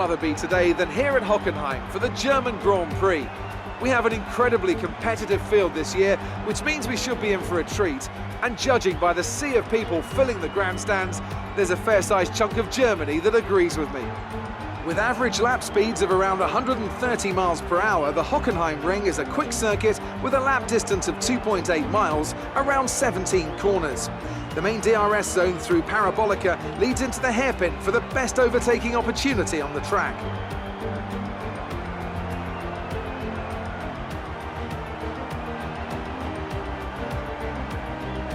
rather be today than here at Hockenheim for the German Grand Prix. We have an incredibly competitive field this year, which means we should be in for a treat. And judging by the sea of people filling the grandstands, there's a fair-sized chunk of Germany that agrees with me. With average lap speeds of around 130 miles per hour, the Hockenheim Ring is a quick circuit with a lap distance of 2.8 miles, around 17 corners. The main DRS zone through Parabolica leads into the hairpin for the best overtaking opportunity on the track.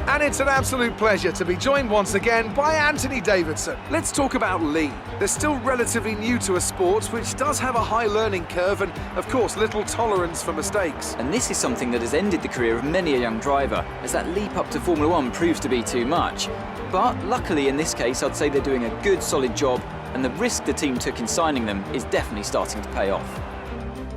And it's an absolute pleasure to be joined once again by Anthony Davidson. Let's talk about Lee. They're still relatively new to a sport which does have a high learning curve and, of course, little tolerance for mistakes. And this is something that has ended the career of many a young driver, as that leap up to Formula One proves to be too much. But luckily in this case, I'd say they're doing a good, solid job, and the risk the team took in signing them is definitely starting to pay off.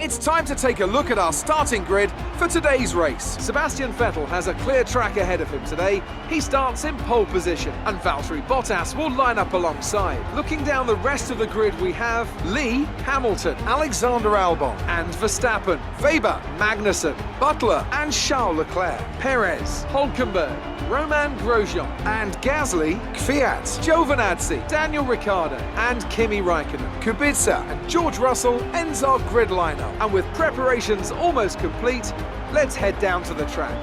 It's time to take a look at our starting grid for today's race. Sebastian Vettel has a clear track ahead of him today. He starts in pole position, and Valtteri Bottas will line up alongside. Looking down the rest of the grid, we have Lee, Hamilton, Alexander Albon, and Verstappen, Weber, Magnussen, Butler, and Charles Leclerc, Perez, Hülkenberg, Romain Grosjean, and Gasly, Kvyat, Giovinazzi, Daniel Ricciardo, and Kimi Raikkonen. Kubica and George Russell ends our grid lineup. And with preparations almost complete, let's head down to the track.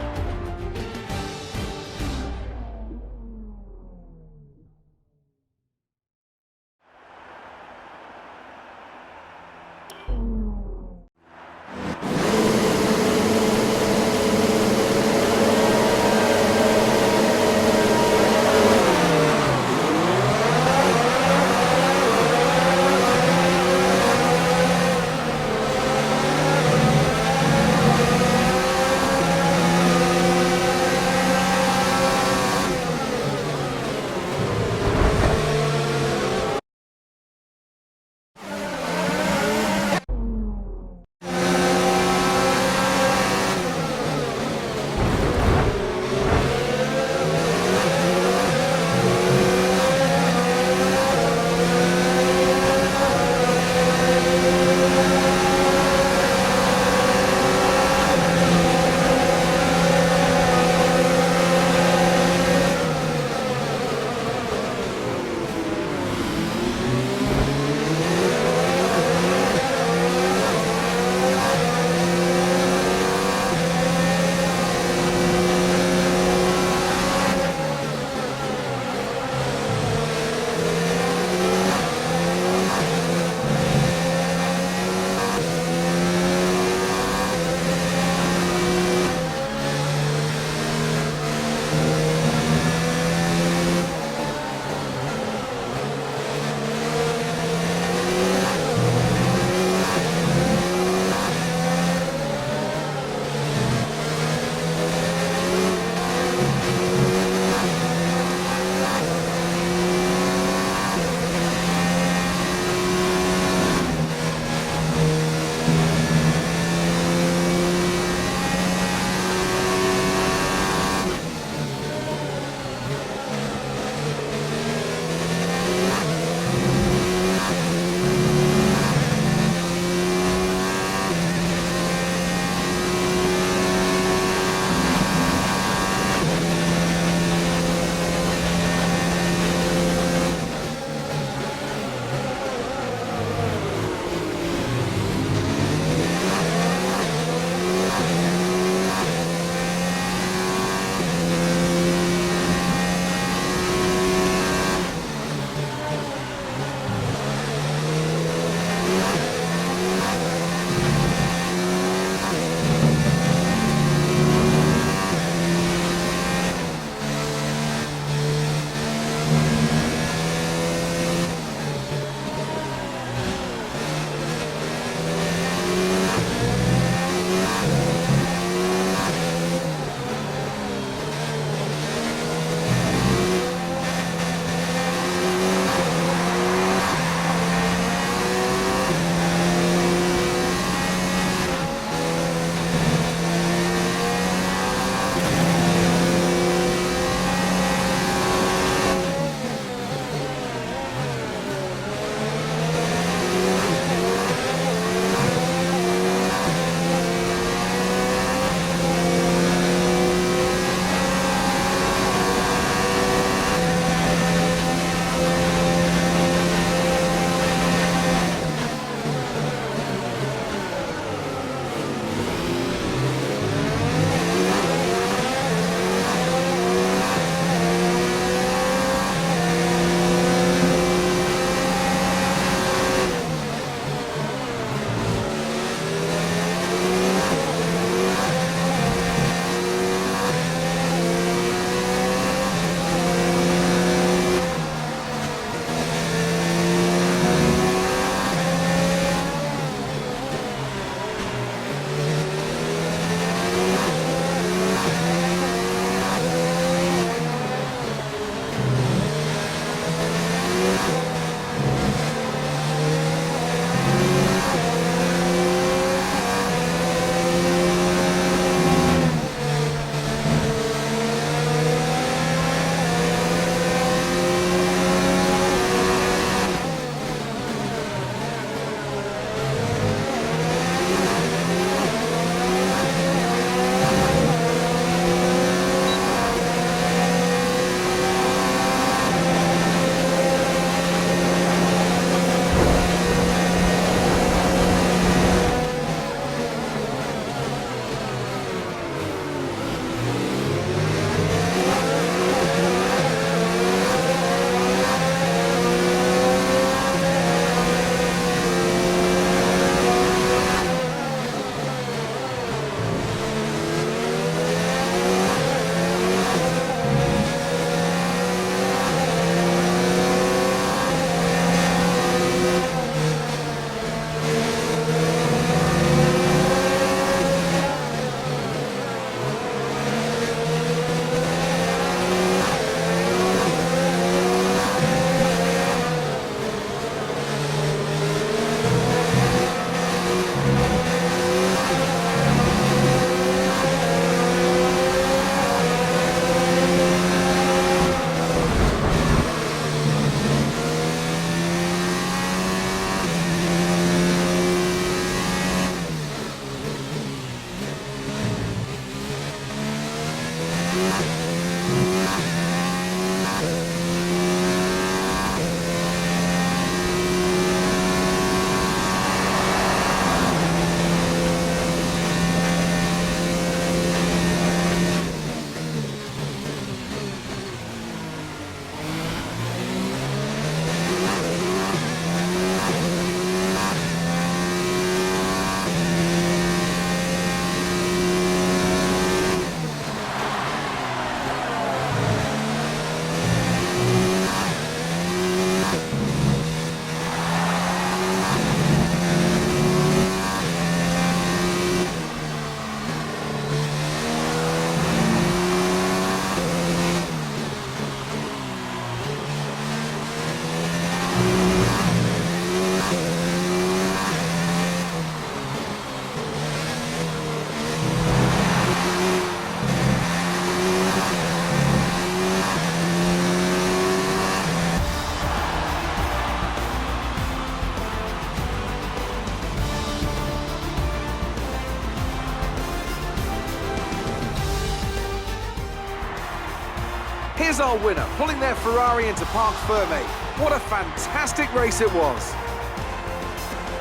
Here's our winner, pulling their Ferrari into Parc Fermé. What a fantastic race it was.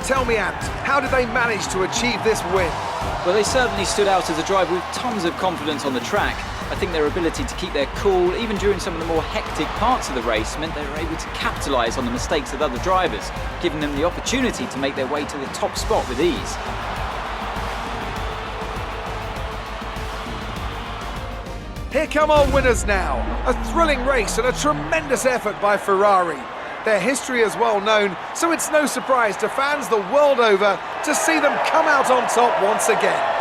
Tell me, Ant, how did they manage to achieve this win? Well, they certainly stood out as a driver with tons of confidence on the track. I think their ability to keep their cool, even during some of the more hectic parts of the race, meant they were able to capitalise on the mistakes of other drivers, giving them the opportunity to make their way to the top spot with ease. Here come our winners now. A thrilling race and a tremendous effort by Ferrari. Their history is well known, so it's no surprise to fans the world over to see them come out on top once again.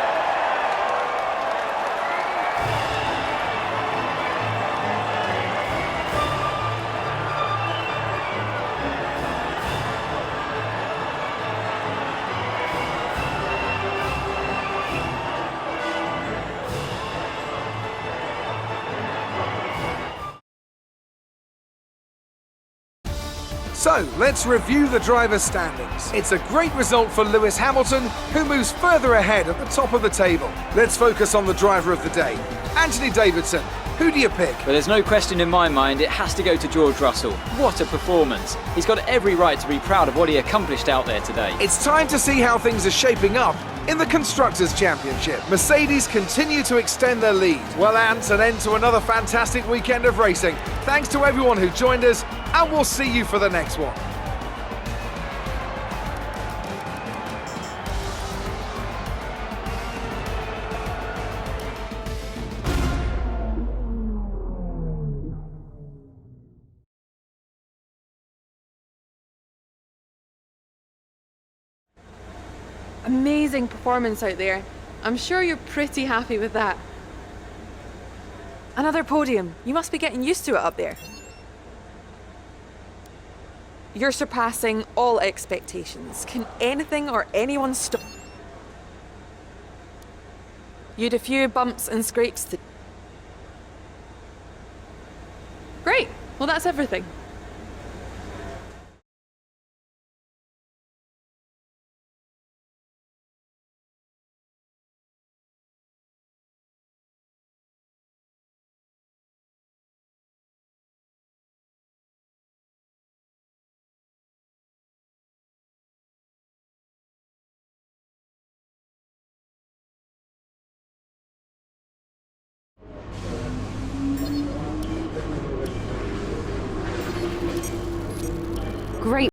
So, let's review the drivers' standings. It's a great result for Lewis Hamilton, who moves further ahead at the top of the table. Let's focus on the driver of the day, Anthony Davidson. Who do you pick? But there's no question in my mind, it has to go to George Russell. What a performance. He's got every right to be proud of what he accomplished out there today. It's time to see how things are shaping up in the Constructors' Championship. Mercedes continue to extend their lead. Well, Ant, an end to another fantastic weekend of racing. Thanks to everyone who joined us, and we'll see you for the next one. Amazing performance out there. I'm sure you're pretty happy with that. Another podium. You must be getting used to it up there. You're surpassing all expectations. Can anything or anyone stop? You had a few bumps and scrapes. Great. Well, that's everything.